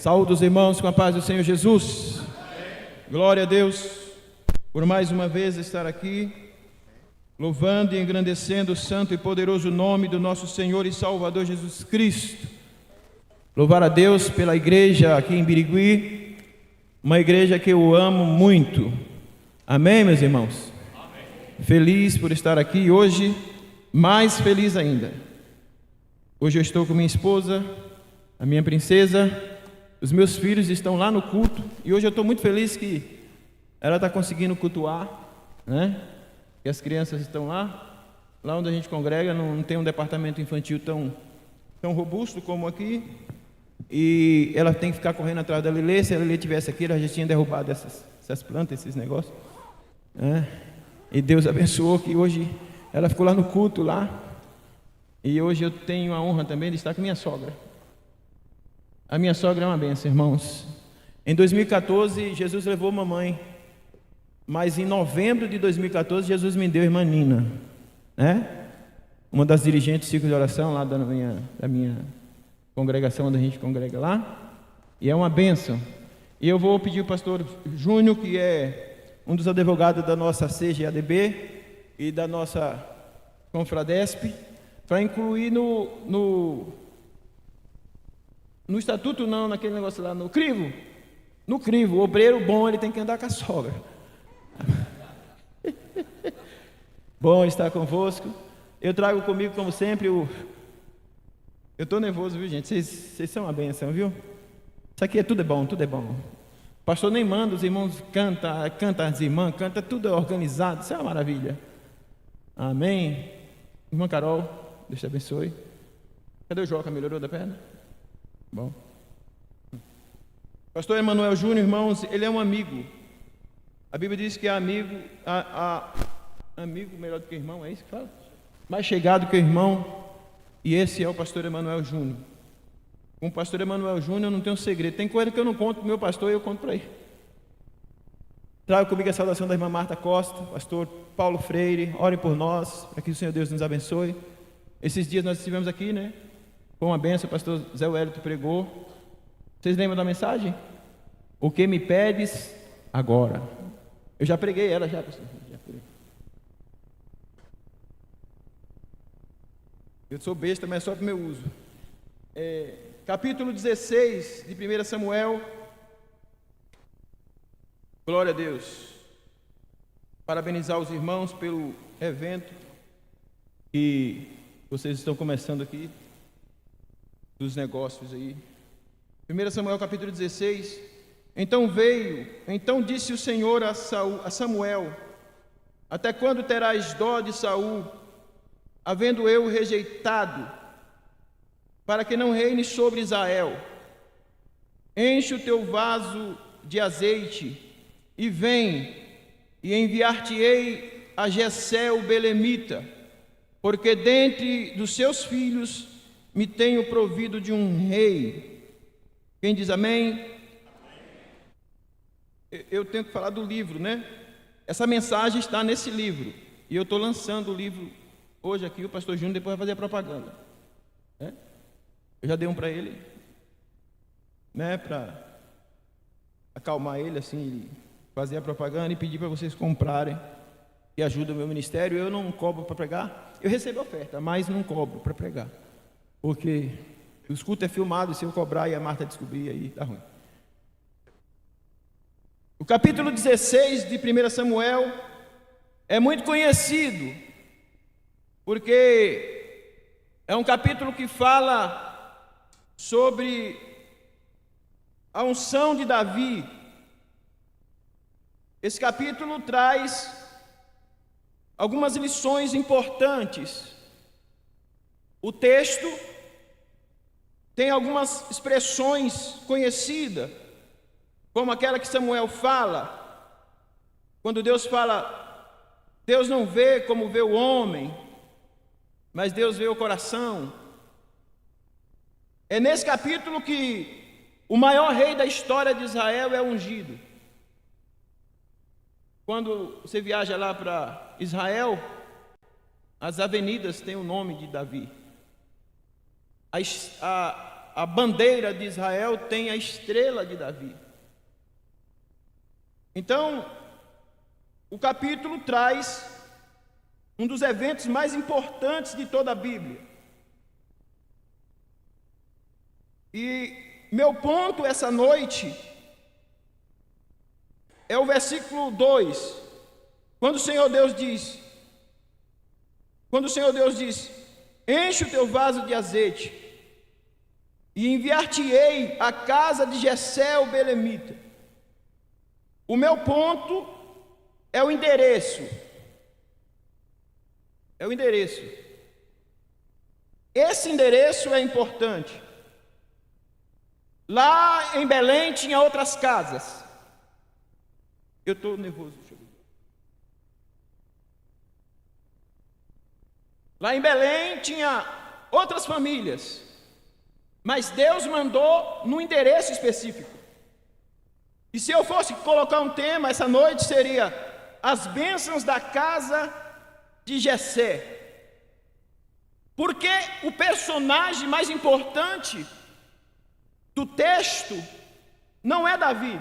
Saúde os irmãos com a paz do Senhor Jesus. Glória a Deus por mais uma vez estar aqui, louvando e engrandecendo o santo e poderoso nome do nosso Senhor e Salvador Jesus Cristo. Louvar a Deus pela igreja aqui em Birigui, uma igreja que eu amo muito. Amém, meus irmãos? Amém. Feliz por estar aqui hoje, mais feliz ainda. Hoje eu estou com minha esposa, a minha princesa. Os meus filhos estão lá no culto e hoje eu estou muito feliz que ela está conseguindo cultuar, né? Que as crianças estão lá onde a gente congrega, não tem um departamento infantil tão robusto como aqui, e ela tem que ficar correndo atrás da Lelê. Se a Lelê tivesse aqui, ela já tinha derrubado essas plantas, esses negócios, né? E Deus abençoou que hoje ela ficou lá no culto lá, e hoje eu tenho a honra também de estar com minha sogra. A minha sogra é uma bênção, irmãos. Em 2014, Jesus levou mamãe, mas em novembro de 2014, Jesus me deu a irmã Nina, né? Uma das dirigentes do ciclo de oração lá da minha congregação, onde a gente congrega lá, e é uma bênção. E eu vou pedir ao pastor Júnior, que é um dos advogados da nossa CGADB e da nossa Confradesp, para incluir no estatuto, não, naquele negócio lá, no crivo, o obreiro bom, ele tem que andar com a sogra. Bom estar convosco. Eu trago comigo, como sempre, eu estou nervoso, viu, gente? Vocês são uma bênção, viu? Isso aqui tudo é bom, tudo é bom. O pastor nem manda, os irmãos canta as irmãs, canta tudo organizado, isso é uma maravilha. Amém. Irmã Carol, Deus te abençoe. Cadê o Joca? Melhorou da perna? Bom. Pastor Emanuel Júnior, irmãos, ele é um amigo. A Bíblia diz que é amigo, amigo melhor do que irmão, é isso que fala? Mais chegado que irmão. E esse é o pastor Emanuel Júnior. Com o pastor Emanuel Júnior eu não tenho segredo. Tem coisa que eu não conto para o meu pastor e eu conto para ele. Trago comigo a saudação da irmã Marta Costa, pastor Paulo Freire. Orem por nós, para que o Senhor Deus nos abençoe. Esses dias nós estivemos aqui, né? Foi uma bênção, o pastor Zé Wellington pregou. Vocês lembram da mensagem? O que me pedes agora? Eu já preguei ela, já, pastor. Eu sou besta, mas é só para o meu uso. Capítulo 16 de 1 Samuel. Glória a Deus. Parabenizar os irmãos pelo evento que vocês estão começando aqui, dos negócios aí. 1 Samuel capítulo 16. Então disse o Senhor a Samuel: até quando terás dó de Saul, havendo eu rejeitado, para que não reine sobre Israel? Enche o teu vaso de azeite e vem, e enviar-te-ei a Jessé o belemita, porque dentre dos seus filhos me tenho provido de um rei. Quem diz amém? Eu tenho que falar do livro, né? Essa mensagem está nesse livro, e eu estou lançando o livro hoje aqui. O pastor Júnior depois vai fazer a propaganda, né? Eu já dei um para ele, né? Para acalmar ele, assim, fazer a propaganda e pedir para vocês comprarem, que ajuda o meu ministério. Eu não cobro para pregar, eu recebo oferta, mas não cobro para pregar, porque o culto é filmado, e se eu cobrar e a Marta descobrir, aí dá ruim. O capítulo 16 de 1 Samuel é muito conhecido, porque é um capítulo que fala sobre a unção de Davi. Esse capítulo traz algumas lições importantes. O texto tem algumas expressões conhecidas, como aquela que Samuel fala, quando Deus fala: Deus não vê como vê o homem, mas Deus vê o coração. É nesse capítulo que o maior rei da história de Israel é ungido. Quando você viaja lá para Israel, as avenidas têm o nome de Davi. a bandeira de Israel tem a estrela de Davi. Então, o capítulo traz um dos eventos mais importantes de toda a Bíblia. E meu ponto essa noite é o versículo 2, quando o Senhor Deus diz, enche o teu vaso de azeite, e enviar-te-ei à casa de Jessé o belemita. O meu ponto é o endereço. Esse endereço é importante. Lá em Belém tinha outras casas. Eu estou nervoso, deixa eu ver. Lá em Belém tinha outras famílias, mas Deus mandou num endereço específico. E se eu fosse colocar um tema essa noite, seria as bênçãos da casa de Jessé. Porque o personagem mais importante do texto não é Davi,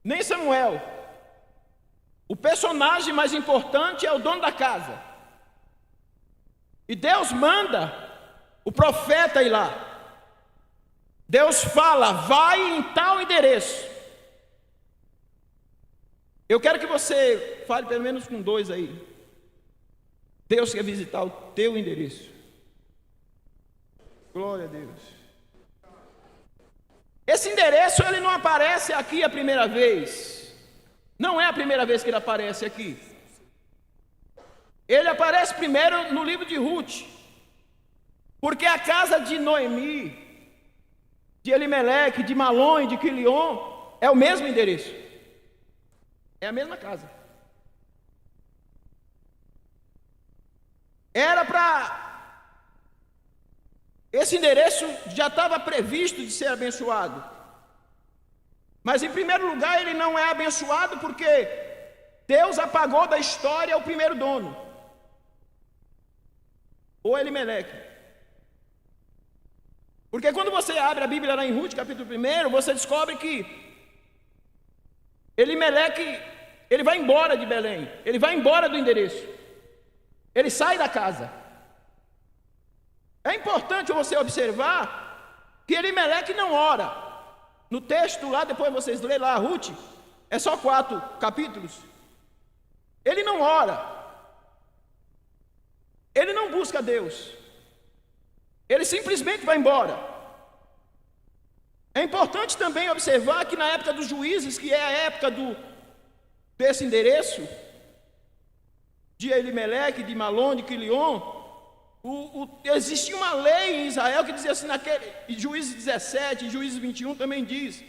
nem Samuel. O personagem mais importante é o dono da casa. E Deus manda o profeta ir lá. Deus fala, vai em tal endereço. Eu quero que você fale pelo menos com 2 aí. Deus quer visitar o teu endereço. Glória a Deus. Esse endereço, ele não aparece aqui a primeira vez. Não é a primeira vez que ele aparece aqui. Ele aparece primeiro no livro de Ruth. Porque a casa de Noemi, de Elimeleque, de Malom e de Quilion é o mesmo endereço. É a mesma casa. Era para... Esse endereço já estava previsto de ser abençoado. Mas em primeiro lugar ele não é abençoado porque Deus apagou da história o primeiro dono, o Elimeleque. Porque quando você abre a Bíblia lá em Ruth, capítulo 1, você descobre que Elimeleque, ele vai embora de Belém, ele vai embora do endereço, ele sai da casa. É importante você observar que Elimeleque não ora. No texto lá, depois vocês lêem lá, Ruth, é só 4 capítulos. Ele não ora, ele não busca Deus, ele simplesmente vai embora. É importante também observar que na época dos juízes, que é a época desse endereço, de Elimeleque, de Malom, de Quilion, existia uma lei em Israel que dizia assim, em Juízes 17, em Juízes 21 também diz,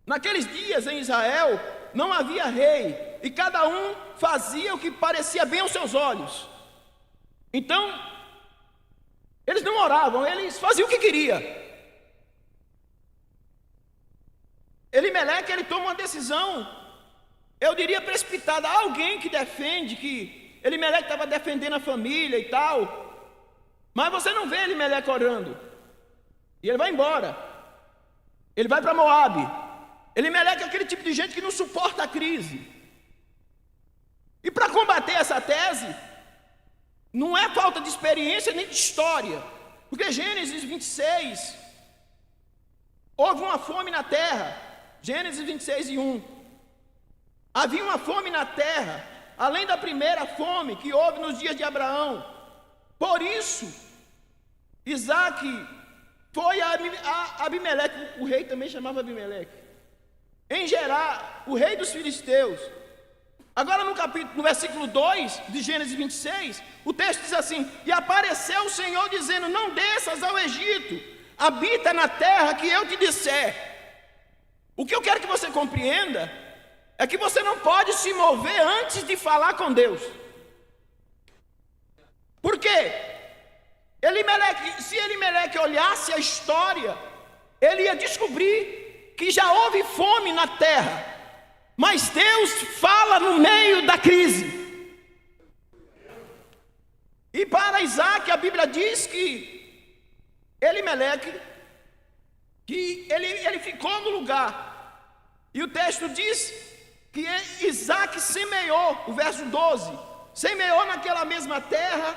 naqueles dias em Israel não havia rei, e cada um fazia o que parecia bem aos seus olhos. Então, eles não oravam, eles faziam o que queria. Elimeleque, ele toma uma decisão, eu diria precipitada. Há alguém que defende que Elimeleque estava defendendo a família e tal, mas você não vê Elimeleque orando, e ele vai embora, ele vai para Moabe. Elimeleque é aquele tipo de gente que não suporta a crise, e para combater essa tese, não é falta de experiência nem de história, porque Gênesis 26, houve uma fome na terra, Gênesis 26:1, havia uma fome na terra, além da primeira fome que houve nos dias de Abraão. Por isso, Isaac foi a Abimeleque, o rei também chamava Abimeleque, em Gerar, o rei dos filisteus. Agora no versículo 2 de Gênesis 26, o texto diz assim, e apareceu o Senhor dizendo, não desças ao Egito, habita na terra que eu te disser. O que eu quero que você compreenda é que você não pode se mover antes de falar com Deus. Por quê? Se Elimeleque olhasse a história, ele ia descobrir que já houve fome na terra, mas Deus fala no meio da crise. E para Isaac, a Bíblia diz que Elimeleque, que ele ficou no lugar. E o texto diz que Isaac semeou, o verso 12, semeou naquela mesma terra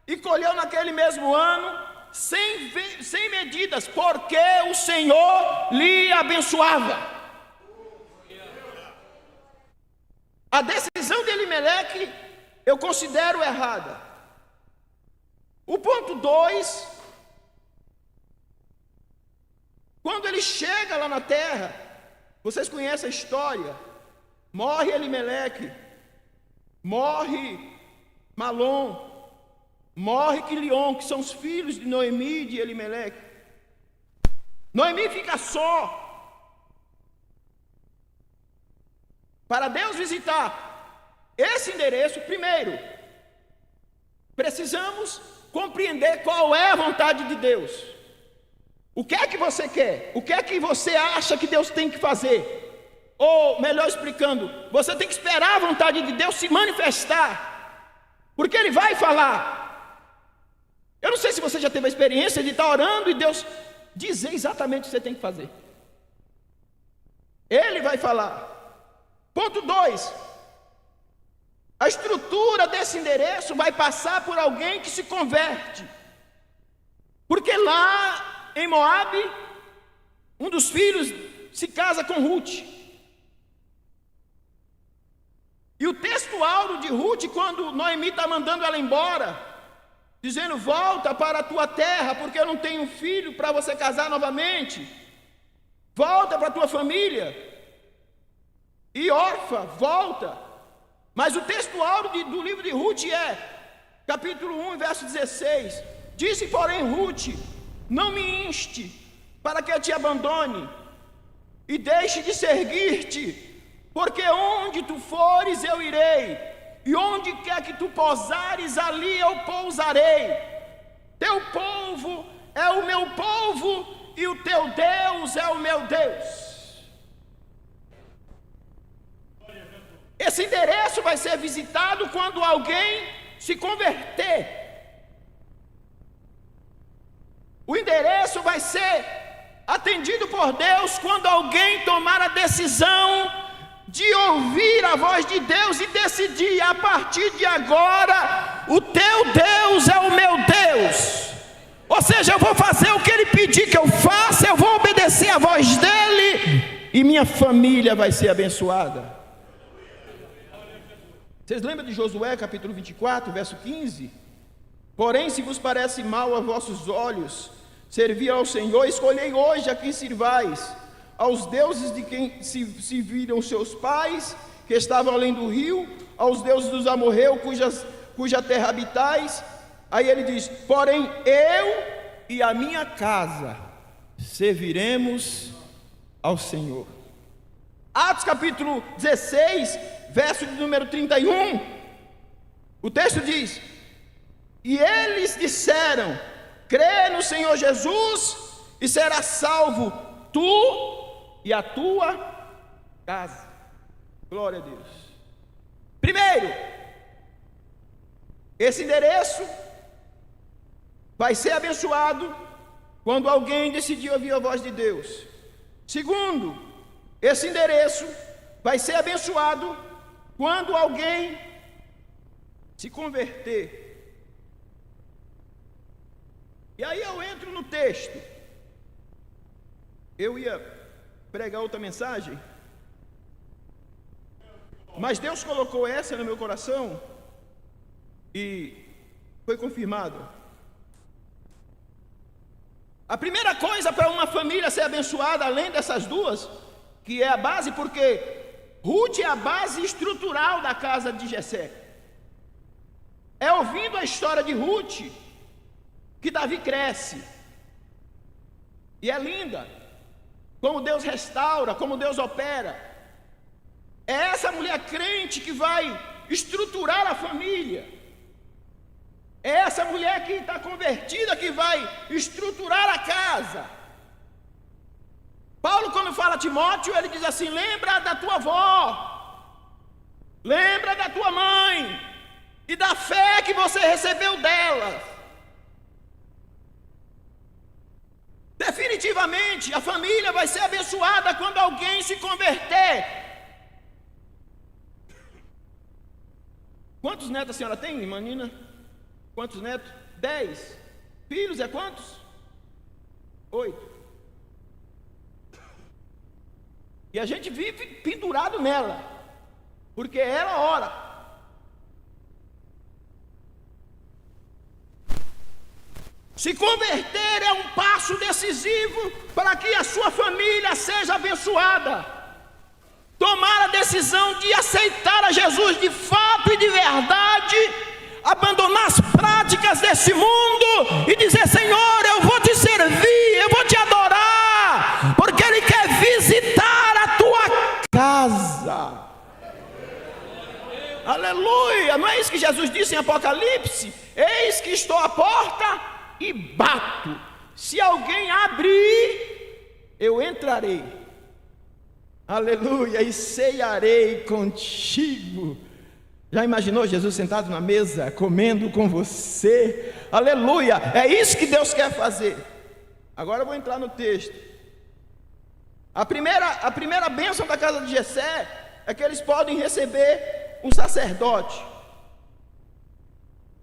e colheu naquele mesmo ano, sem medidas, porque o Senhor lhe abençoava. A decisão de Elimeleque eu considero errada. O ponto 2, quando ele chega lá na terra, vocês conhecem a história, morre Elimeleque, morre Malom, morre Quilion, que são os filhos de Noemi e de Elimeleque. Noemi fica só. Para Deus visitar esse endereço, primeiro, precisamos compreender qual é a vontade de Deus. O que é que você quer? O que é que você acha que Deus tem que fazer? Ou, melhor explicando, você tem que esperar a vontade de Deus se manifestar, porque Ele vai falar. Eu não sei se você já teve a experiência de estar orando e Deus dizer exatamente o que você tem que fazer. Ele vai falar. Ponto 2. A estrutura desse endereço vai passar por alguém que se converte. Porque lá em Moabe, um dos filhos se casa com Ruth. E o texto áureo de Ruth, quando Noemi está mandando ela embora, dizendo: volta para a tua terra, porque eu não tenho filho para você casar novamente. Volta para a tua família. E órfã, volta. Mas o texto áureo do livro de Ruth capítulo 1, verso 16. Disse, porém, Ruth: não me inste para que eu te abandone e deixe de seguir-te, porque onde tu fores eu irei, e onde quer que tu pousares, ali eu pousarei. Teu povo é o meu povo, e o teu Deus é o meu Deus. Esse endereço vai ser visitado quando alguém se converter. O endereço vai ser atendido por Deus quando alguém tomar a decisão de ouvir a voz de Deus e decidir: a partir de agora, o teu Deus é o meu Deus. Ou seja, eu vou fazer o que Ele pedir que eu faça, eu vou obedecer a voz dEle, e minha família vai ser abençoada. Vocês lembram de Josué capítulo 24, verso 15? Porém, se vos parece mal a vossos olhos servir ao Senhor, escolhei hoje a quem sirvais: aos deuses de quem se viram seus pais, que estavam além do rio, aos deuses dos amorreus, cuja terra habitais. Aí ele diz: porém eu e a minha casa serviremos ao Senhor. Atos capítulo 16, verso de número 31, o texto diz: e eles disseram: crê no Senhor Jesus e serás salvo, tu e a tua casa. Glória a Deus. Primeiro, esse endereço vai ser abençoado quando alguém decidir ouvir a voz de Deus. Segundo, esse endereço vai ser abençoado quando alguém se converter. E aí eu entro no texto. Eu ia pregar outra mensagem, mas Deus colocou essa no meu coração e foi confirmado. A primeira coisa para uma família ser abençoada, além dessas duas, que é a base, porque Ruth é a base estrutural da casa de Jessé. É ouvindo a história de Ruth que Davi cresce. E é linda como Deus restaura, como Deus opera. É essa mulher crente que vai estruturar a família. É essa mulher que está convertida que vai estruturar a casa. Paulo, quando fala a Timóteo, ele diz assim: lembra da tua avó, lembra da tua mãe e da fé que você recebeu dela. Definitivamente, a família vai ser abençoada quando alguém se converter. Quantos netos a senhora tem, irmã Nina? Quantos netos? 10. Filhos é quantos? 8. E a gente vive pendurado nela, porque ela ora. Se converter é um passo decisivo para que a sua família seja abençoada. Tomar a decisão de aceitar a Jesus de fato e de verdade, abandonar as práticas desse mundo e dizer: Senhor, eu vou te servir, eu vou te adorar, porque Ele quer visitar a tua casa. Aleluia! Não é isso que Jesus disse em Apocalipse? Eis que estou à porta e bato. Se alguém abrir, eu entrarei. Aleluia! E ceiarei contigo. Já imaginou Jesus sentado na mesa, comendo com você? Aleluia! É isso que Deus quer fazer. Agora eu vou entrar no texto. A primeira bênção da casa de Jessé é que eles podem receber um sacerdote.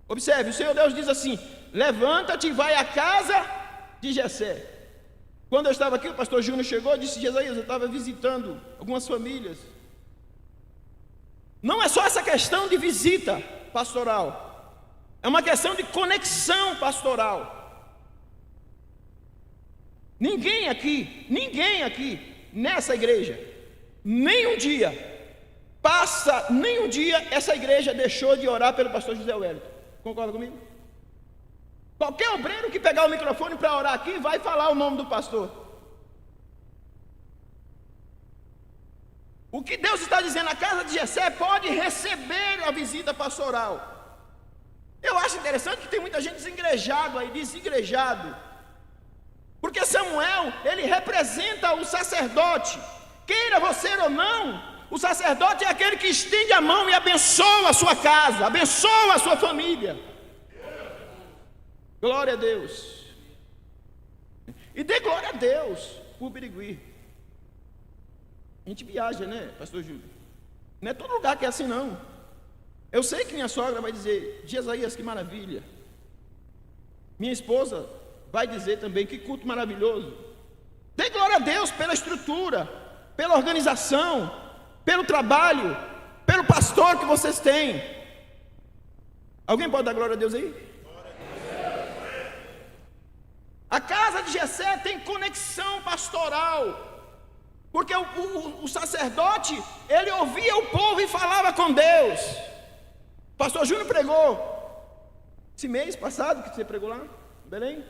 Observe, o Senhor Deus diz assim: levanta-te e vai à casa de Jessé. Quando eu estava aqui, o pastor Júnior chegou e disse: Jesaías, eu estava visitando algumas famílias. Não é só essa questão de visita pastoral, é uma questão de conexão pastoral. Ninguém aqui nessa igreja, nem um dia essa igreja deixou de orar pelo pastor José Wellington. Concorda comigo? Qualquer obreiro que pegar o microfone para orar aqui vai falar o nome do pastor. O que Deus está dizendo, a casa de Jessé pode receber a visita pastoral. Eu acho interessante que tem muita gente desigrejado, porque Samuel, ele representa o sacerdote. Queira você ou não, o sacerdote é aquele que estende a mão e abençoa a sua casa, abençoa a sua família. Glória a Deus. E dê glória a Deus por Birigui. A gente viaja, né, pastor Júlio? Não é todo lugar que é assim, não. Eu sei que minha sogra vai dizer: Jesaías, que maravilha. Minha esposa vai dizer também: que culto maravilhoso. Dê glória a Deus pela estrutura, pela organização, pelo trabalho, pelo pastor que vocês têm. Alguém pode dar glória a Deus aí? A casa de Jessé tem conexão pastoral, porque o sacerdote, ele ouvia o povo e falava com Deus. Pastor Júnior pregou esse mês passado, que você pregou lá em Belém.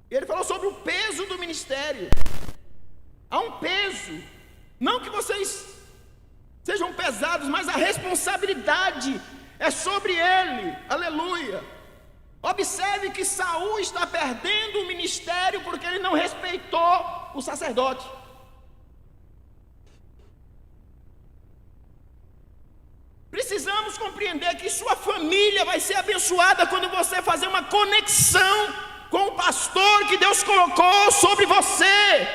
Ele falou sobre o peso do ministério. Há um peso, não que vocês sejam pesados, mas a responsabilidade é sobre ele. Aleluia. Observe que Saul está perdendo o ministério porque ele não respeitou o sacerdote. Precisamos compreender que sua família vai ser abençoada quando você fazer uma conexão com o pastor que Deus colocou sobre você.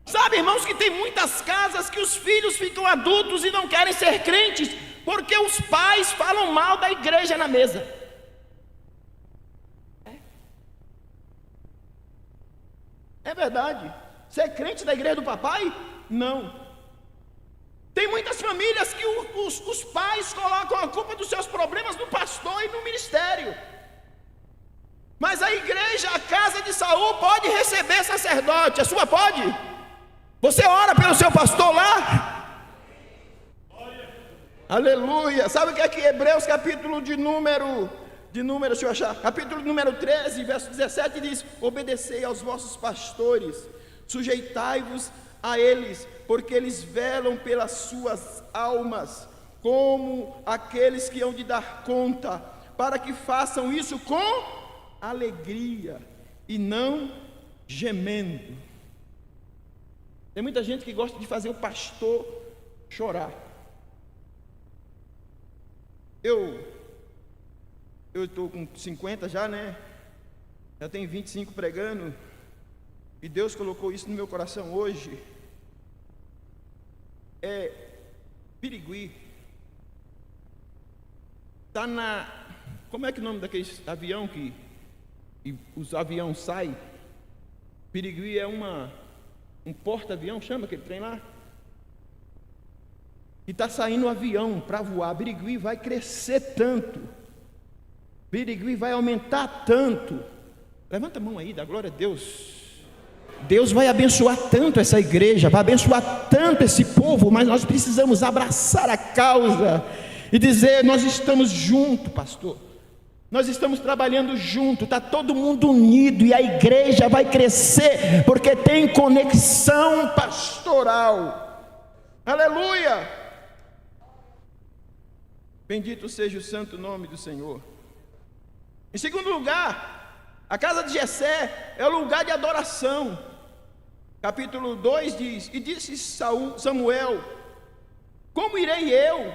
Sabe, irmãos, que tem muitas casas que os filhos ficam adultos e não querem ser crentes porque os pais falam mal da igreja na mesa. É verdade. Ser crente da igreja do papai? Não. Tem muitas famílias que os pais colocam a culpa dos seus problemas no pastor e no ministério. Mas a igreja, a casa de Saul, pode receber sacerdote. A sua pode? Você ora pelo seu pastor lá? Aleluia. Sabe o que é que Hebreus capítulo de número, deixa eu achar, capítulo número 13, verso 17 diz: obedecei aos vossos pastores, sujeitai-vos a eles, porque eles velam pelas suas almas, como aqueles que hão de dar conta, para que façam isso com alegria e não gemendo. Tem muita gente que gosta de fazer o pastor chorar. Eu estou com 50 já, né? Já tenho 25 pregando. e Deus colocou isso no meu coração hoje, é Birigui. Está na... Como é que é o nome daquele avião que os aviões saem? Birigui é um porta-avião, chama aquele trem lá? E está saindo um avião para voar. Birigui vai crescer tanto, Birigui vai aumentar tanto. Levanta a mão aí, dá glória a Deus. Deus vai abençoar tanto essa igreja, vai abençoar tanto esse povo, mas nós precisamos abraçar a causa e dizer: nós estamos juntos, pastor, nós estamos trabalhando junto, está todo mundo unido, e a igreja vai crescer, porque tem conexão pastoral. Aleluia! Bendito seja o santo nome do Senhor. Em segundo lugar, a casa de Jessé é o lugar de adoração. Capítulo 2 diz: e disse Samuel: como irei eu?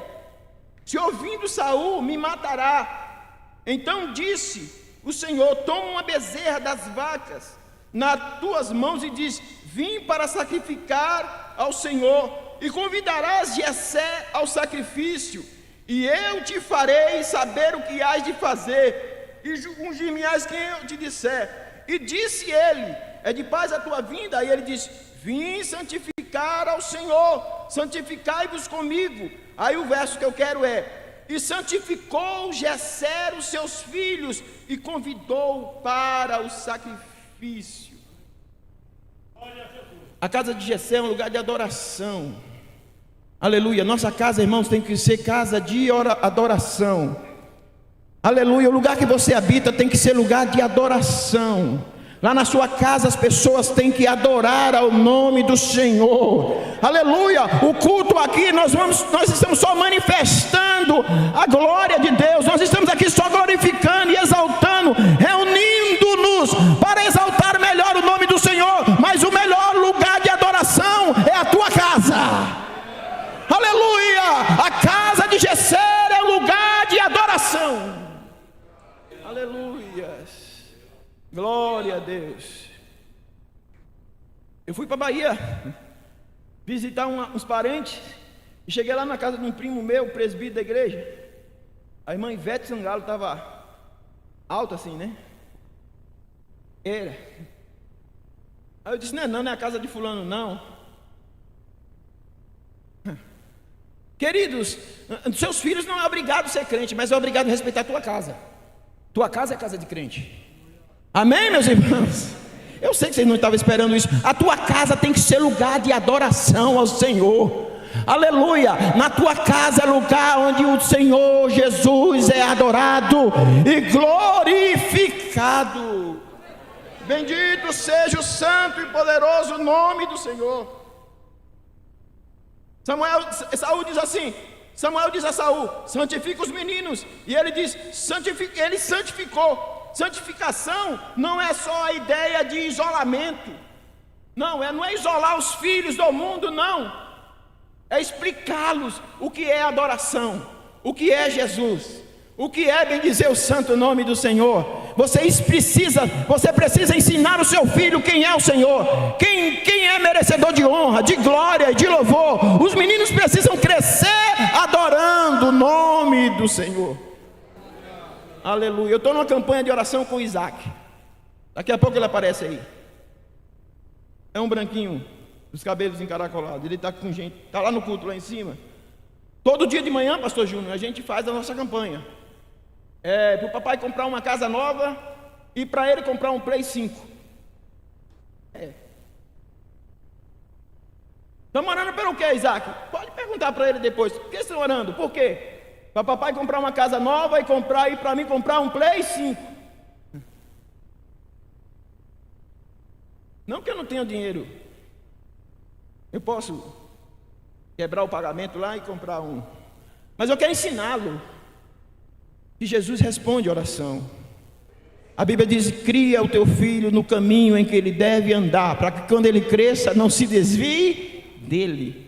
Se ouvindo Saul, me matará. Então disse o Senhor: toma uma bezerra das vacas nas tuas mãos e diz: vim para sacrificar ao Senhor, e convidarás Jessé ao sacrifício, e eu te farei saber o que hás de fazer, e ungir-me-ás quem eu te disser. E disse ele: é de paz a tua vinda? E ele diz: vim santificar ao Senhor, santificai-vos comigo. Aí o verso que eu quero é: e santificou Jessé os seus filhos, e convidou para o sacrifício. A casa de Jessé é um lugar de adoração. Aleluia. Nossa casa, irmãos, tem que ser casa de adoração. Aleluia. O lugar que você habita tem que ser lugar de adoração. Lá na sua casa as pessoas têm que adorar ao nome do Senhor. Aleluia. O culto aqui, nós estamos só manifestando a glória de Deus. Nós estamos aqui só glorificando e exaltando, reunindo-nos para exaltar melhor o nome do Senhor. Mas o melhor lugar de adoração é a tua casa. Aleluia. A casa de Jessé é o lugar de adoração. Aleluia. Glória a Deus. Eu fui para a Bahia visitar uns parentes, e cheguei lá na casa de um primo meu, presbítero da igreja. A irmã Ivete Sangalo estava alta assim, né? Era. Aí eu disse: não é a casa de fulano não. Queridos, seus filhos não é obrigado a ser crente, mas é obrigado a respeitar a tua casa. Tua casa é casa de crente. Amém, meus irmãos? Eu sei que vocês não estavam esperando isso. A tua casa tem que ser lugar de adoração ao Senhor. Aleluia. Na tua casa é lugar onde o Senhor Jesus é adorado e glorificado. Bendito seja o santo e poderoso nome do Senhor. Saul diz assim: Samuel diz a Saul: santifica os meninos. E ele diz: ele santificou. Santificação não é só a ideia de isolamento. Não é isolar os filhos do mundo, não. É explicá-los o que é adoração, o que é Jesus, o que é bendizer o santo nome do Senhor. Você precisa ensinar o seu filho quem é o Senhor, quem é merecedor de honra, de glória e de louvor. Os meninos precisam crescer adorando o nome do Senhor. Aleluia. Eu estou numa campanha de oração com o Isaac. Daqui a pouco ele aparece aí. É um branquinho, os cabelos encaracolados. Ele está com gente, está lá no culto lá em cima. Todo dia de manhã, pastor Júnior, a gente faz a nossa campanha. Para o papai comprar uma casa nova e para ele comprar um Play 5. Estamos orando pelo quê, Isaac? Pode perguntar para ele depois. Por que estão orando? Por quê? Para papai comprar uma casa nova e para mim comprar um Play 5. Não que eu não tenha dinheiro. Eu posso quebrar o pagamento lá e comprar um. Mas eu quero ensiná-lo que Jesus responde a oração. A Bíblia diz: cria o teu filho no caminho em que ele deve andar, para que quando ele cresça não se desvie dele.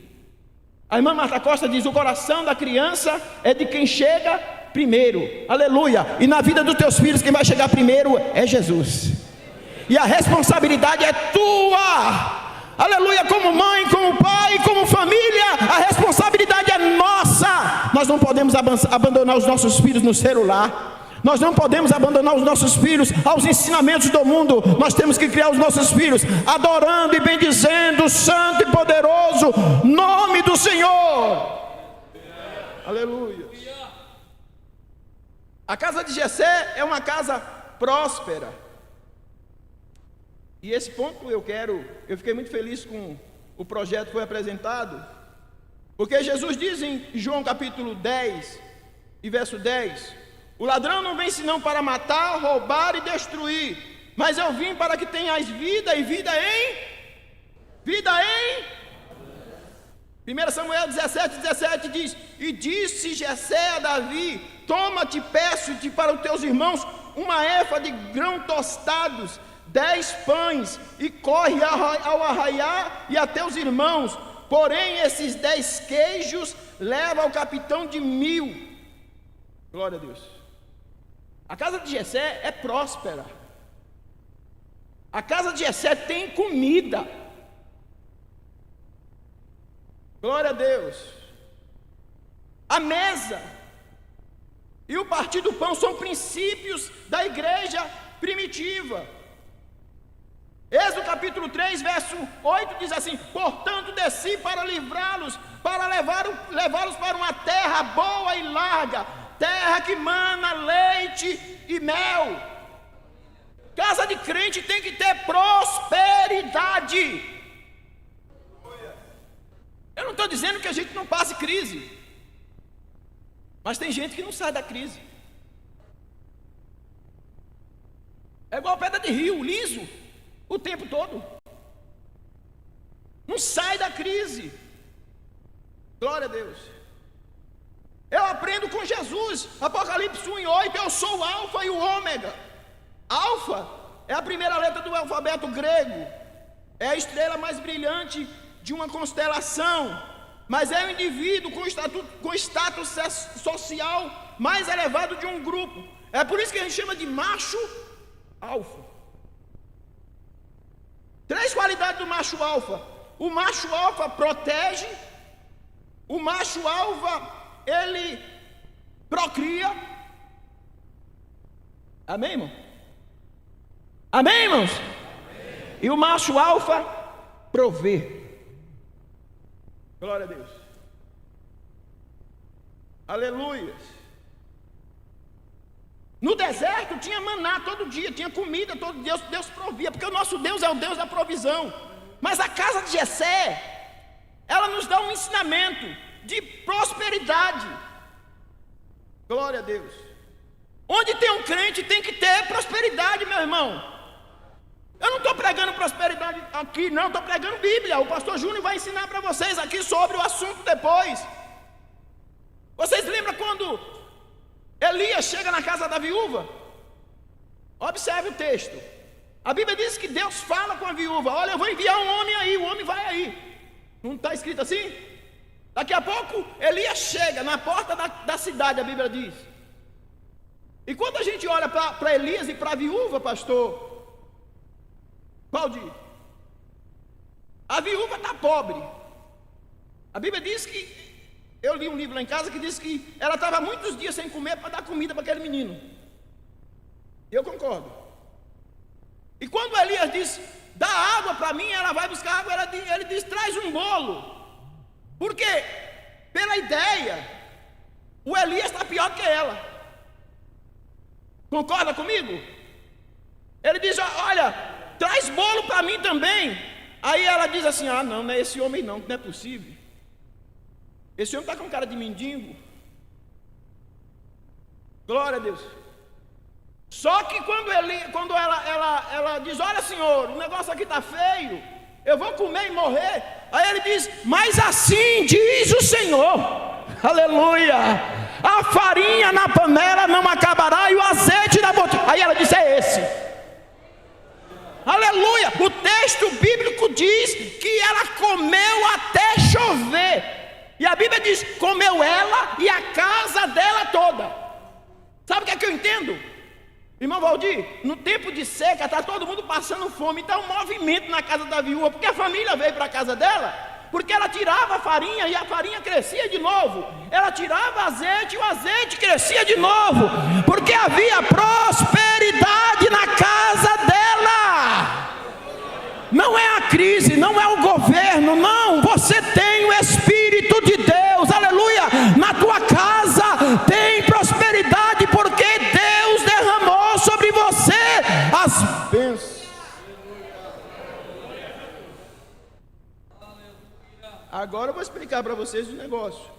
A irmã Marta Costa diz: o coração da criança é de quem chega primeiro. Aleluia. E na vida dos teus filhos quem vai chegar primeiro é Jesus. e a responsabilidade é tua. Aleluia, como mãe, como pai, como família, a responsabilidade é nossa. Nós não podemos abandonar os nossos filhos no celular. Nós não podemos abandonar os nossos filhos aos ensinamentos do mundo. Nós temos que criar os nossos filhos adorando e bendizendo o santo e poderoso nome do Senhor. Aleluia. A casa de Jessé é uma casa próspera. E esse ponto eu fiquei muito feliz com o projeto que foi apresentado, porque Jesus diz em João capítulo 10 e verso 10: o ladrão não vem senão para matar, roubar e destruir, mas eu vim para que tenhas vida e vida em 1 Samuel 17 diz: e disse Jessé a Davi: toma-te, peço-te para os teus irmãos uma efa de grão tostados, 10 pães, e corre ao arraiar e a teus irmãos, porém esses 10 queijos leva ao capitão de 1000. Glória a Deus. A casa de Jessé é próspera. A casa de Jessé tem comida. Glória a Deus. A mesa e o partir do pão são princípios da igreja primitiva. Êxodo capítulo 3, verso 8 diz assim: portanto desci para livrá-los, para levá-los para uma terra boa e larga, terra que mana leite e mel. Casa de crente tem que ter prosperidade. Eu não estou dizendo que a gente não passe crise, mas tem gente que não sai da crise. É igual pedra de rio, liso o tempo todo, não sai da crise. Glória a Deus. Eu aprendo com Jesus, Apocalipse 1:8, eu sou o alfa e o ômega. Alfa é a primeira letra do alfabeto grego, é a estrela mais brilhante de uma constelação, mas é o indivíduo com status social mais elevado de um grupo. É por isso que a gente chama de macho alfa. 3 qualidades do macho alfa: o macho alfa protege, o macho alfa ele procria. Amém, irmão? Amém, irmãos? Amém. E o macho alfa provê. Glória a Deus. Aleluia. No deserto tinha maná todo dia, tinha comida todo dia, Deus provia, porque o nosso Deus é o Deus da provisão. Mas a casa de Jessé, ela nos dá um ensinamento de prosperidade. Glória a Deus. Onde tem um crente tem que ter prosperidade, meu irmão. Eu não estou pregando prosperidade aqui, não, estou pregando Bíblia. O pastor Júnior vai ensinar para vocês aqui sobre o assunto depois. Vocês lembram quando Elias chega na casa da viúva? Observe o texto. A Bíblia diz que Deus fala com a viúva: olha, eu vou enviar um homem aí, o homem vai aí. Não está escrito assim? Daqui a pouco Elias chega na porta da cidade, a Bíblia diz. E quando a gente olha para Elias e para a viúva, pastor Valdir, a viúva está pobre. A Bíblia diz que, eu li um livro lá em casa que diz que ela estava muitos dias sem comer para dar comida para aquele menino. Eu concordo. E quando Elias diz: dá água para mim, ela vai buscar água, ele diz: traz um bolo. Por quê? Pela ideia, o Elias está pior que ela. Concorda comigo? Ele diz: olha, traz bolo para mim também. Aí ela diz assim: ah, não é esse homem não é possível. Esse homem está com cara de mendigo. Glória a Deus. Só que quando ela diz: olha, senhor, o negócio aqui está feio, eu vou comer e morrer. Aí ele diz: mas assim diz o Senhor, aleluia, a farinha na panela não acabará e o azeite na botija. Aí ela diz: é esse. Aleluia. O texto bíblico diz que ela comeu até chover. E a Bíblia diz: comeu ela e a casa dela toda. Sabe o que é que eu entendo? Irmão Valdir, no tempo de seca, está todo mundo passando fome. Então, um movimento na casa da viúva, porque a família veio para a casa dela, porque ela tirava a farinha e a farinha crescia de novo. Ela tirava azeite e o azeite crescia de novo, porque havia prosperidade na casa dela. Não é a crise, não é o governo, não. Você tem o Espírito de Deus, aleluia. Na tua casa tem prosperidade, porque Deus derramou sobre você as bênçãos. Agora eu vou explicar para vocês o negócio.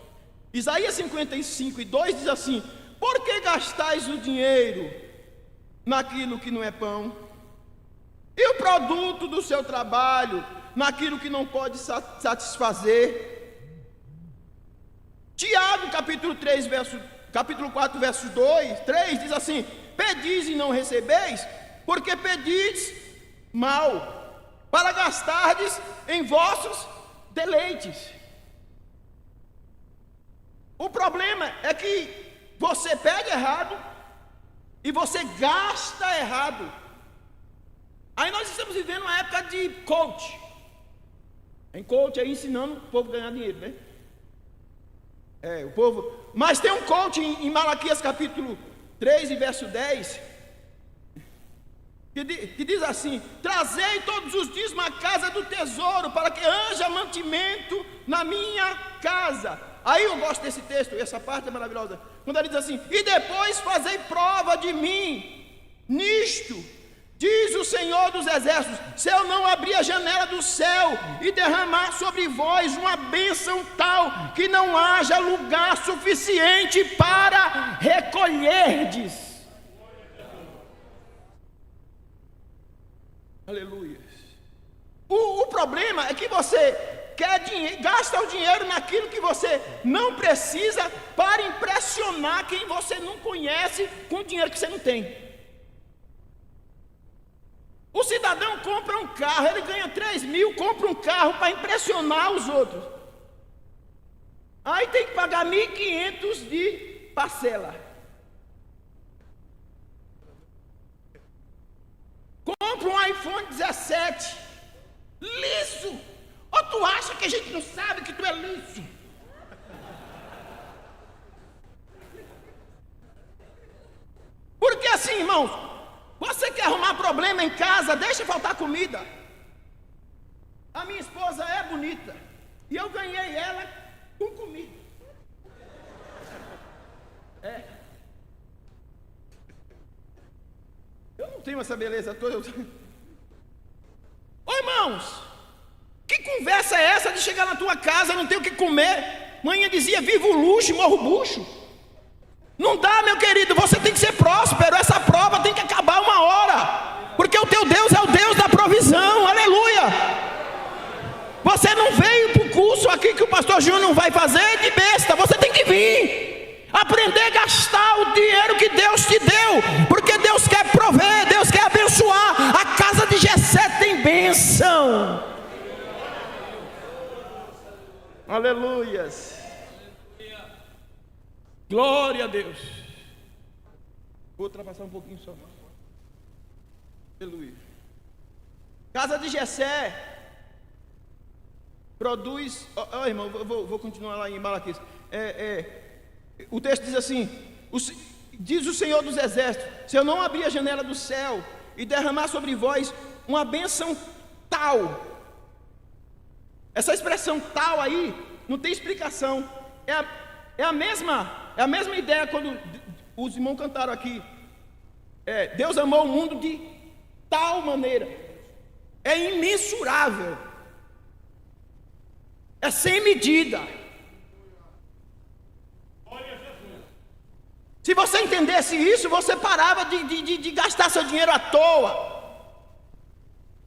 Isaías 55:2 diz assim: por que gastais o dinheiro naquilo que não é pão, e o produto do seu trabalho naquilo que não pode satisfazer? Tiago capítulo 4 verso 3 diz assim: pedis e não recebeis, porque pedis mal, para gastardes em vossos deleites. O problema é que você pede errado e você gasta errado. Aí nós estamos vivendo uma época de coach. Em coach aí ensinando o povo a ganhar dinheiro, né? O povo. Mas tem um coach em Malaquias capítulo 3 e verso 10, que diz assim: trazei todos os dias uma casa do tesouro, para que haja mantimento na minha casa. Aí eu gosto desse texto, essa parte é maravilhosa, quando ele diz assim: e depois fazei prova de mim nisto, diz o Senhor dos Exércitos, se eu não abrir a janela do céu e derramar sobre vós uma bênção tal, que não haja lugar suficiente para recolherdes. Aleluia. O problema é que você gasta o dinheiro naquilo que você não precisa, para impressionar quem você não conhece com o dinheiro que você não tem. O cidadão compra um carro, ele ganha 3 mil, compra um carro para impressionar os outros. Aí tem que pagar 1.500 de parcela. Compra um iPhone 17, liso. Ou tu acha que a gente não sabe que tu é liso? Porque assim, irmãos, você quer arrumar problema em casa, deixa faltar comida. A minha esposa é bonita, e eu ganhei ela com comida. Eu não tenho essa beleza toda. Ô irmãos, que conversa é essa de chegar na tua casa, não ter o que comer? Manhã dizia: vivo o luxo e morro bucho. Não dá, meu querido, você tem que ser próspero. Essa prova tem que acabar uma hora, porque o teu Deus é o Deus da provisão, aleluia. Você não veio para o curso aqui que o pastor Júnior vai fazer de besta. Você tem que vir, aprender a gastar o dinheiro que Deus te deu, porque Deus quer prover, Deus quer abençoar. A casa de Jessé tem bênção. Aleluias. Glória a Deus. Vou ultrapassar um pouquinho só. Aleluia. Casa de Jessé produz. Irmão, vou continuar lá em Malaquias. O texto diz assim: diz o Senhor dos Exércitos, se eu não abrir a janela do céu e derramar sobre vós uma bênção tal. Essa expressão tal aí não tem explicação. É a mesma ideia quando os irmãos cantaram aqui. Deus amou o mundo de tal maneira. É imensurável. É sem medida. Se você entendesse isso, você parava de gastar seu dinheiro à toa.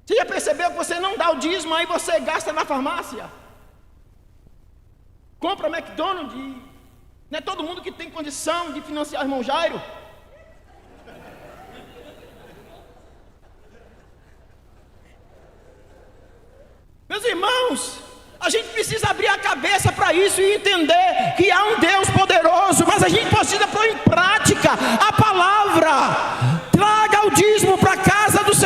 Você já percebeu que você não dá o dízimo, aí você gasta na farmácia? Compra McDonald's. Não é todo mundo que tem condição de financiar o irmão Jairo. Meus irmãos, a gente precisa abrir a cabeça para isso e entender que há um Deus poderoso, mas a gente precisa pôr em prática a palavra.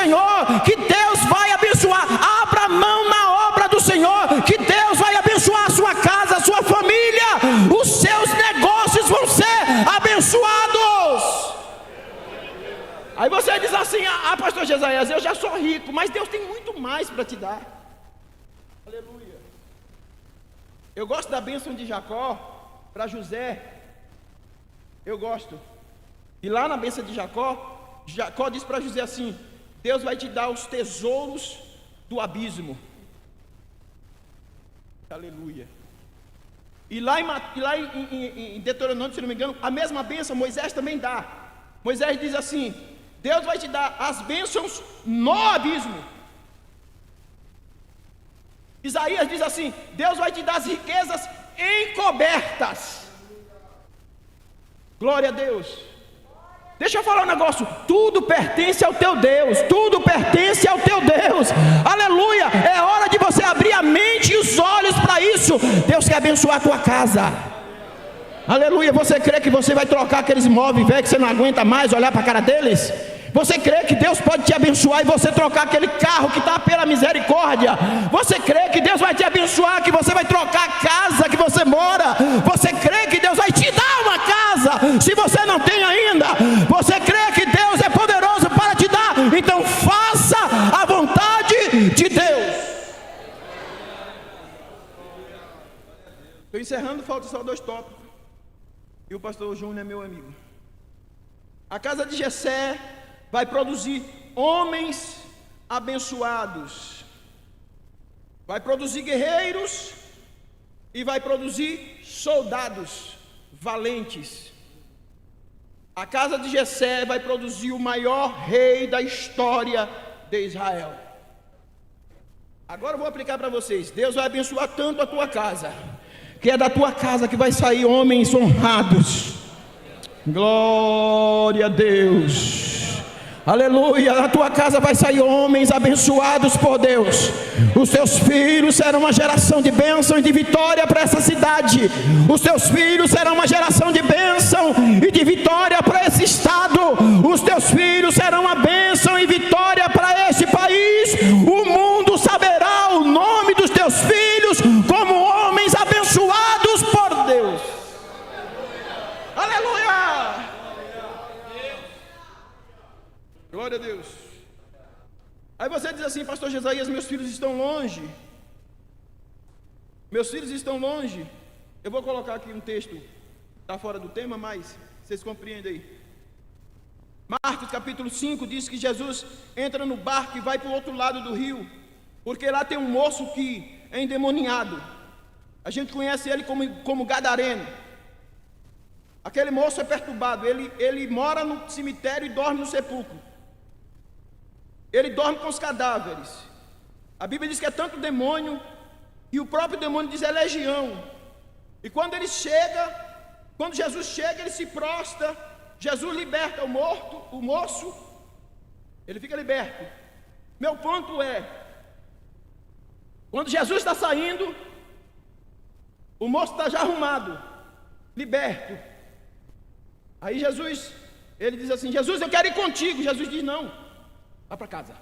Senhor, que Deus vai abençoar. Abra mão na obra do Senhor, que Deus vai abençoar a sua casa, a sua família. Os seus negócios vão ser abençoados. Aí você diz assim: pastor Jesaías, eu já sou rico, mas Deus tem muito mais para te dar. Aleluia. Eu gosto da bênção de Jacó para José. Eu gosto. E lá na bênção de Jacó, Jacó diz para José assim: Deus vai te dar os tesouros do abismo. Aleluia. E lá em Deuteronômio, se não me engano, a mesma bênção Moisés também dá. Moisés diz assim: Deus vai te dar as bênçãos no abismo. Isaías diz assim: Deus vai te dar as riquezas encobertas. Glória a Deus. Deixa eu falar um negócio: tudo pertence ao teu Deus, tudo pertence ao teu Deus. Aleluia. É hora de você abrir a mente e os olhos para isso. Deus quer abençoar a tua casa. Aleluia. Você crê que você vai trocar aqueles móveis velhos que você não aguenta mais olhar para a cara deles? Você crê que Deus pode te abençoar e você trocar aquele carro que está pela misericórdia? Você crê que Deus vai te abençoar, que você vai trocar a casa que você mora? Você crê que Deus vai te dar uma casa, se você não tem ainda? Você crê que Deus é poderoso para te dar? Então faça a vontade de Deus. Estou encerrando, falta só 2 tópicos. E o pastor Júnior é meu amigo. A casa de Jessé vai produzir homens abençoados, vai produzir guerreiros e vai produzir soldados valentes. A casa de Jessé vai produzir o maior rei da história de Israel. Agora eu vou aplicar para vocês. Deus vai abençoar tanto a tua casa, que é da tua casa que vai sair homens honrados. Glória a Deus. Aleluia. Da tua casa vai sair homens abençoados por Deus. Os teus filhos serão uma geração de bênção e de vitória para essa cidade. Os teus filhos serão uma geração de bênção e de vitória para esse estado. Os teus filhos serão uma bênção e vitória para este país. O mundo saberá o nome dos teus filhos como homens abençoados por Deus. Aleluia. Glória a Deus. Aí você diz assim: pastor Jesaías, meus filhos estão longe. Meus filhos estão longe. Eu vou colocar aqui um texto, está fora do tema, mas vocês compreendem aí. Marcos capítulo 5 diz que Jesus entra no barco e vai para o outro lado do rio, porque lá tem um moço que é endemoniado. A gente conhece ele como Gadareno. Aquele moço é perturbado, ele mora no cemitério e dorme no sepulcro. Ele dorme com os cadáveres. A Bíblia diz que é tanto demônio, e o próprio demônio diz é legião. E quando Jesus chega, ele se prostra. Jesus liberta o moço, ele fica liberto. Meu ponto é: quando Jesus está saindo, o moço está já arrumado, liberto. Aí Jesus, ele diz assim: Jesus, eu quero ir contigo. Jesus diz: não, vá para casa.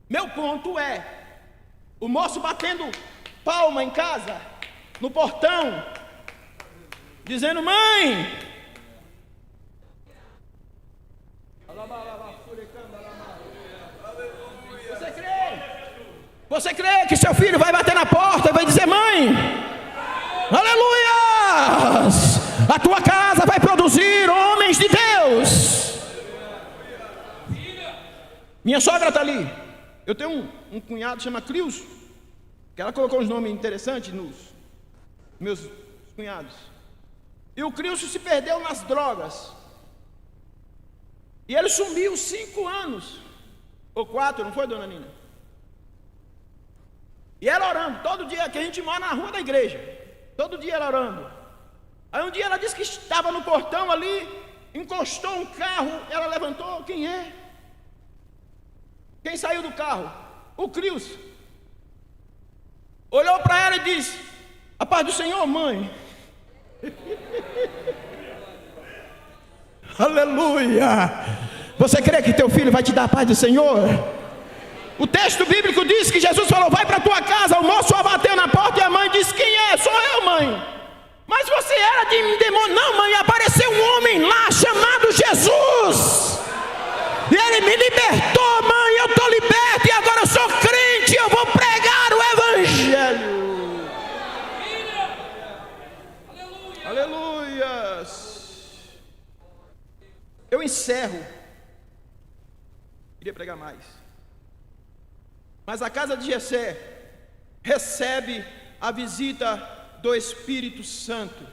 Meu ponto é: o moço batendo palma em casa, no portão, dizendo: mãe, você crê que seu filho vai bater na porta e vai dizer: mãe, aleluia, a tua casa vai produzir homens de Deus. Minha sogra está ali. Eu tenho um cunhado, chama Crius, que ela colocou uns nomes interessantes nos meus cunhados. E o Crius se perdeu nas drogas. E ele sumiu 5 anos, ou 4, não foi, dona Nina? E ela orando, todo dia, que a gente mora na rua da igreja, todo dia ela orando. Aí um dia ela disse que estava no portão ali, encostou um carro, ela levantou: quem é? Quem saiu do carro? O Crius. Olhou para ela e disse: a paz do Senhor, mãe. Aleluia. Você crê que teu filho vai te dar a paz do Senhor? O texto bíblico diz que Jesus falou: vai para a tua casa. O moço bateu na porta e a mãe disse: quem é? Sou eu, mãe. Mas você era de demônio. Não, mãe, apareceu um homem lá chamado Jesus, e ele me libertou, mãe. Eu estou liberto e agora eu sou crente. Eu vou pregar o Evangelho. Aleluias. Eu encerro. Queria pregar mais, mas a casa de Jessé recebe a visita do Espírito Santo.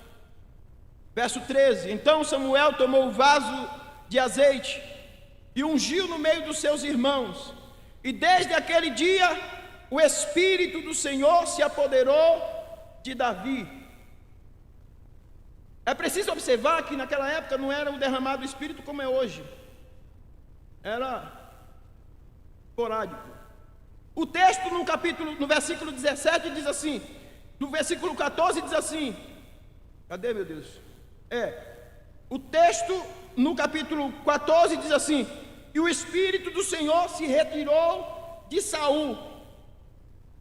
Verso 13: então Samuel tomou o vaso de azeite e ungiu no meio dos seus irmãos, e desde aquele dia o Espírito do Senhor se apoderou de Davi. É preciso observar que naquela época não era o derramado do Espírito como é hoje, era esporádico. O texto no versículo 17 diz assim, no versículo 14 diz assim, cadê, meu Deus? O texto no capítulo 14 diz assim: e o Espírito do Senhor se retirou de Saul.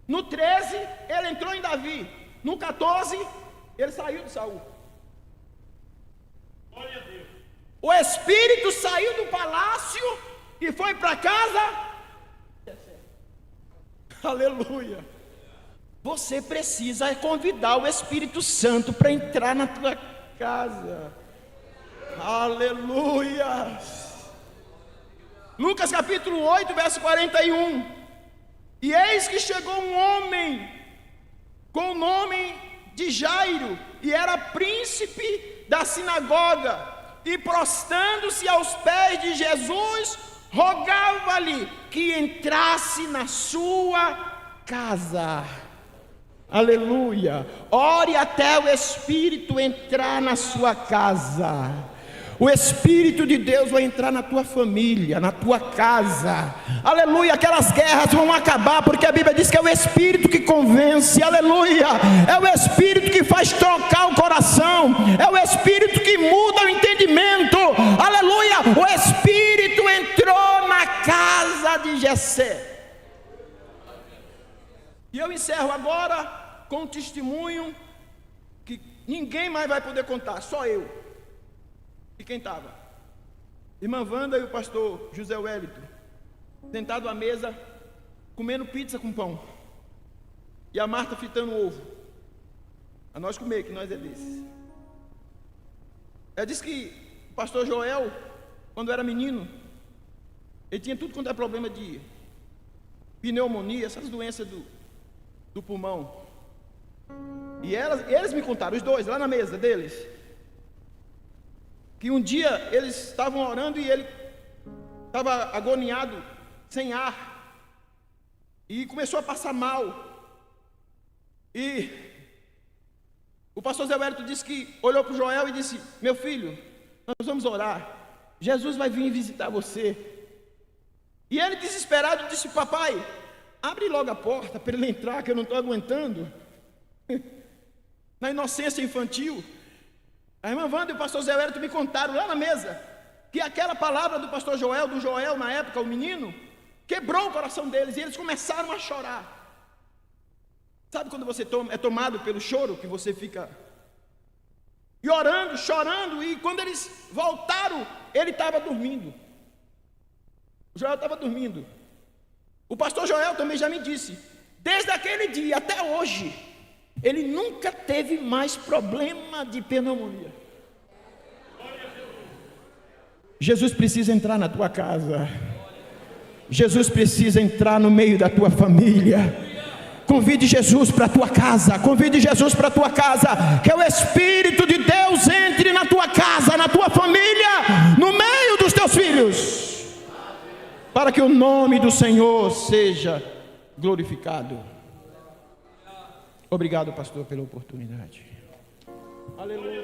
No 13 ele entrou em Davi. No 14 ele saiu de Saul. Glória a Deus. O Espírito saiu do palácio e foi para casa. Aleluia. Você precisa convidar o Espírito Santo para entrar na tua casa. Aleluia. Lucas capítulo 8, verso 41. E eis que chegou um homem com o nome de Jairo, e era príncipe da sinagoga, e prostrando-se aos pés de Jesus, rogava-lhe que entrasse na sua casa. Aleluia. Ore até o Espírito entrar na sua casa. O Espírito de Deus vai entrar na tua família, na tua casa. Aleluia. Aquelas guerras vão acabar, porque a Bíblia diz que é o Espírito que convence. Aleluia. É o Espírito que faz trocar o coração, é o Espírito que muda o entendimento. Aleluia. O Espírito entrou na casa de Jessé. E eu encerro agora com um testemunho que ninguém mais vai poder contar, só eu. E quem estava? Irmã Wanda e o pastor José Wellington, sentado à mesa, comendo pizza com pão, e a Marta fritando ovo, a nós comer, que nós é desses. Ela disse que o pastor Joel, quando era menino, ele tinha tudo quanto é problema de pneumonia, essas doenças do pulmão. E eles me contaram, os dois, lá na mesa deles, que um dia eles estavam orando e ele estava agoniado, sem ar, e começou a passar mal. E o pastor Zé Wellington disse que olhou para o Joel e disse: meu filho, nós vamos orar, Jesus vai vir visitar você. E ele, desesperado, disse: papai, abre logo a porta para ele entrar, que eu não estou aguentando. Na inocência infantil, a irmã Wanda e o pastor Zé Wellington me contaram lá na mesa que aquela palavra do pastor Joel, do Joel na época, o menino, quebrou o coração deles, e eles começaram a chorar. Sabe quando você é tomado pelo choro, que você fica e orando, chorando, e quando eles voltaram, ele estava dormindo. O Joel estava dormindo. O pastor Joel também já me disse, desde aquele dia até hoje, ele nunca teve mais problema de pneumonia. Jesus precisa entrar na tua casa. Jesus precisa entrar no meio da tua família. Convide Jesus para a tua casa. Convide Jesus para a tua casa. Que o Espírito de Deus entre na tua casa, na tua família, no meio dos teus filhos, para que o nome do Senhor seja glorificado. Obrigado, pastor, pela oportunidade. Aleluia.